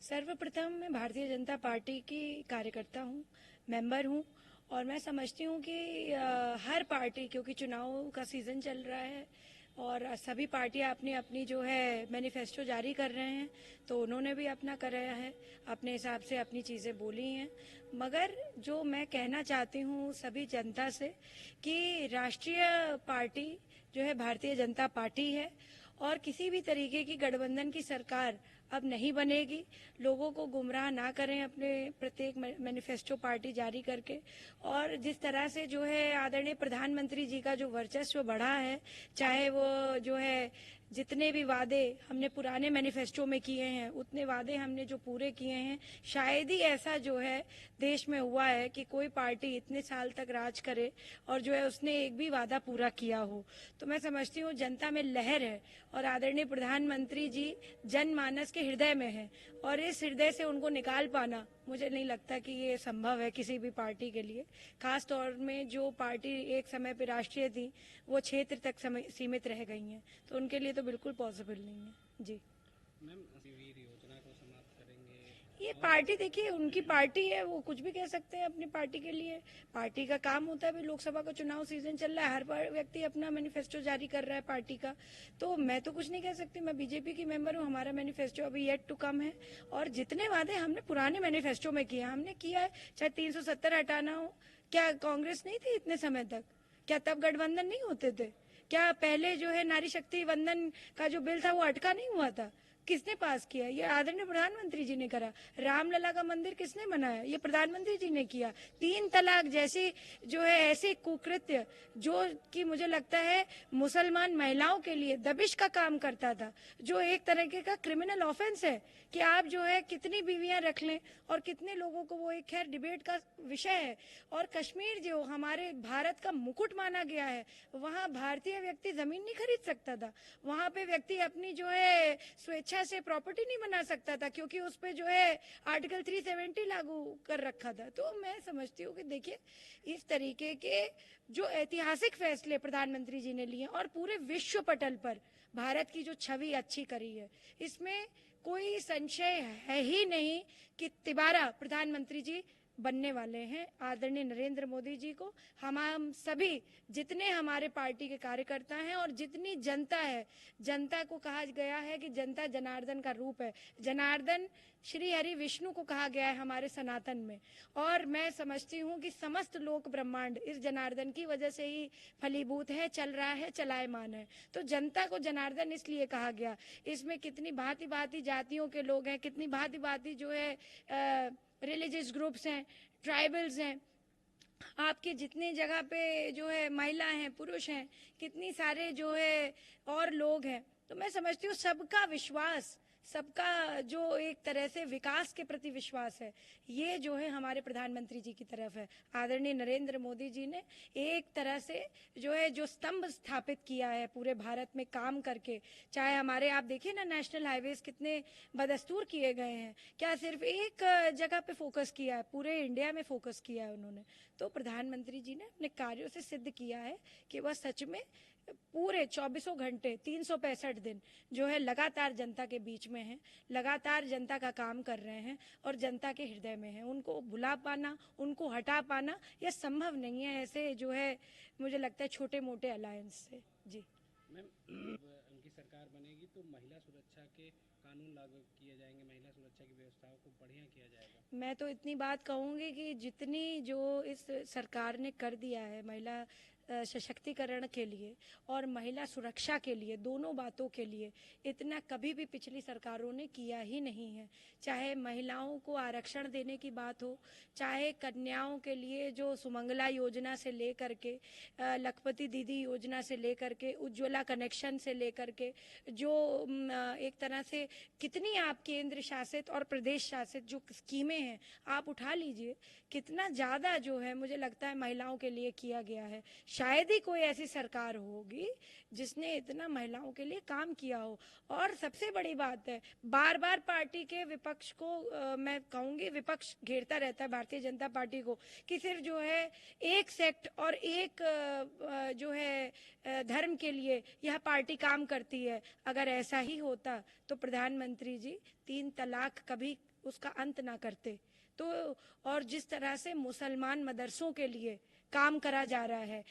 सर्वप्रथम मैं भारतीय जनता पार्टी की कार्यकर्ता हूँ, मेंबर हूँ और मैं समझती हूँ कि हर पार्टी, क्योंकि चुनाव का सीज़न चल रहा है और सभी पार्टियां अपनी अपनी जो है मैनिफेस्टो जारी कर रहे हैं, तो उन्होंने भी अपना कराया है, अपने हिसाब से अपनी चीज़ें बोली हैं। मगर जो मैं कहना चाहती हूँ सभी जनता से कि राष्ट्रीय पार्टी जो है भारतीय जनता पार्टी है और किसी भी तरीके की गठबंधन की सरकार अब नहीं बनेगी। लोगों को गुमराह ना करें अपने प्रत्येक मैनिफेस्टो पार्टी जारी करके। और जिस तरह से जो है आदरणीय प्रधानमंत्री जी का जो वर्चस्व बढ़ा है, चाहे वो जो है जितने भी वादे हमने पुराने मैनिफेस्टो में किए हैं उतने वादे हमने जो पूरे किए हैं, शायद ही ऐसा जो है देश में हुआ है कि कोई पार्टी इतने साल तक राज करे और जो है उसने एक भी वादा पूरा किया हो। तो मैं समझती हूँ जनता में लहर है और आदरणीय प्रधानमंत्री जी जनमानस के हृदय में है और इस हृदय से उनको निकाल पाना मुझे नहीं लगता कि ये संभव है किसी भी पार्टी के लिए। खास तौर में जो पार्टी एक समय पे राष्ट्रीय थी वो क्षेत्र तक सीमित रह गई हैं, तो उनके लिए तो बिल्कुल पॉसिबल नहीं है। जी मैम, वीर योजना को समाप्त करेंगे। ये पार्टी देखिए उनकी पार्टी है, वो कुछ भी कह सकते हैं अपनी पार्टी के लिए। पार्टी का काम होता है, अभी लोकसभा का चुनाव सीजन चल रहा है, हर व्यक्ति अपना मैनिफेस्टो जारी कर रहा है पार्टी का, तो मैं तो कुछ नहीं कह सकती। मैं बीजेपी की मेंबर हूँ, हमारा मैनिफेस्टो अभी येट टू कम है और जितने वादे हमने पुराने मैनिफेस्टो में किए हमने किया है, चाहे 370 हटाना हो। क्या कांग्रेस नहीं थी इतने समय तक? क्या तब गठबंधन नहीं होते थे? क्या पहले जो है नारी शक्ति वंदन का जो बिल था वो अटका नहीं हुआ था? किसने पास किया? ये आदरणीय प्रधानमंत्री जी ने करा। रामलला का मंदिर किसने बनाया? ये प्रधानमंत्री जी ने किया। 3 तलाक जैसी जो है ऐसे कुकृत्य जो कि मुझे लगता है मुसलमान महिलाओं के लिए दबिश का काम करता था, जो एक तरीके का क्रिमिनल ऑफेंस है कि आप जो है कितनी बीवियां रख लें और कितने लोगों को, वो एक खैर डिबेट का विषय है। और कश्मीर जो हमारे भारत का मुकुट माना गया है, वहाँ भारतीय व्यक्ति जमीन नहीं खरीद सकता था, वहाँ पे व्यक्ति अपनी जो है स्वेच्छा से प्रॉपर्टी नहीं बना सकता था क्योंकि उस पे जो है आर्टिकल 370 लागू कर रखा था। तो मैं समझती हूँ कि देखिए इस तरीके के जो ऐतिहासिक फैसले प्रधानमंत्री जी ने लिए और पूरे विश्व पटल पर भारत की जो छवि अच्छी करी है, इसमें कोई संशय है ही नहीं कि तिबारा प्रधानमंत्री जी बनने वाले हैं। आदरणीय नरेंद्र मोदी जी को हम सभी जितने हमारे पार्टी के कार्यकर्ता हैं और जितनी जनता है, जनता को कहा गया है कि जनता जनार्दन का रूप है। जनार्दन श्री हरि विष्णु को कहा गया है हमारे सनातन में, और मैं समझती हूँ कि समस्त लोक ब्रह्मांड इस जनार्दन की वजह से ही फलीभूत है, चल रहा है, चलायमान है। तो जनता को जनार्दन इसलिए कहा गया। इसमें कितनी भांति भांति जातियों के लोग हैं, कितनी भांति भांति जो है रिलीजियस ग्रुप्स हैं, ट्राइबल्स हैं, आपके जितनी जगह पे जो है महिला हैं, पुरुष हैं, कितनी सारे जो है और लोग हैं। तो मैं समझती हूँ सबका विश्वास, सबका जो एक तरह से विकास के प्रति विश्वास है, ये जो है हमारे प्रधानमंत्री जी की तरफ है। आदरणीय नरेंद्र मोदी जी ने एक तरह से जो है जो स्तंभ स्थापित किया है पूरे भारत में काम करके, चाहे हमारे आप देखिए ना नेशनल हाईवेज कितने बदस्तूर किए गए हैं। क्या सिर्फ एक जगह पे फोकस किया है? पूरे इंडिया में फोकस किया है उन्होंने। तो प्रधानमंत्री जी ने अपने कार्यों से सिद्ध किया है कि वह सच में पूरे 24 घंटे 365 दिन जो है लगातार जनता के बीच में है, लगातार जनता का काम कर रहे हैं और जनता के हृदय में है। उनको भुला पाना, उनको हटा पाना यह संभव नहीं है ऐसे जो है मुझे लगता है छोटे मोटे अलायंस से। जी मैम, उनकी सरकार बनेगी तो महिला सुरक्षा के कानून लागू किए जाएंगे, महिला सुरक्षा की व्यवस्थाओं को बढ़िया किया जाएगा। मैं तो इतनी बात कहूंगी कि जितनी जो इस सरकार ने कर दिया है महिला सशक्तिकरण के लिए और महिला सुरक्षा के लिए, दोनों बातों के लिए इतना कभी भी पिछली सरकारों ने किया ही नहीं है। चाहे महिलाओं को आरक्षण देने की बात हो, चाहे कन्याओं के लिए जो सुमंगला योजना से लेकर के लखपति दीदी योजना से लेकर के उज्ज्वला कनेक्शन से लेकर के जो एक तरह से कितनी आप केंद्र शासित और प्रदेश शासित जो स्कीमें हैं आप उठा लीजिए, कितना ज़्यादा जो है मुझे लगता है महिलाओं के लिए किया गया है। शायद ही कोई ऐसी सरकार होगी जिसने इतना महिलाओं के लिए काम किया हो। और सबसे बड़ी बात है, बार बार पार्टी के विपक्ष को मैं कहूंगी, विपक्ष घेरता रहता है भारतीय जनता पार्टी को कि सिर्फ जो है एक सेक्ट और एक जो है धर्म के लिए यह पार्टी काम करती है। अगर ऐसा ही होता तो प्रधानमंत्री जी 3 तलाक कभी उसका अंत ना करते। तो और जिस तरह से मुसलमान मदरसों के लिए काम करा जा रहा है,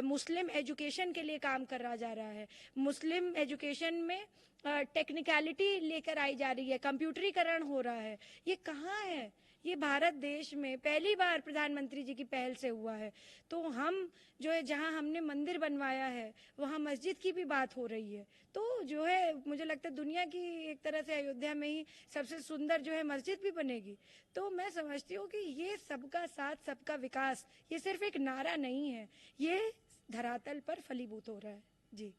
मुस्लिम एजुकेशन के लिए काम करा जा रहा है, मुस्लिम एजुकेशन में टेक्निकलिटी लेकर आई जा रही है, कंप्यूटरीकरण हो रहा है, ये कहाँ है? ये भारत देश में पहली बार प्रधानमंत्री जी की पहल से हुआ है। तो हम जो है, जहां हमने मंदिर बनवाया है वहां मस्जिद की भी बात हो रही है। तो जो है मुझे लगता है दुनिया की एक तरह से अयोध्या में ही सबसे सुंदर जो है मस्जिद भी बनेगी। तो मैं समझती हूँ कि ये सबका साथ सबका विकास ये सिर्फ एक नारा नहीं है, ये धरातल पर फलीभूत हो रहा है। जी।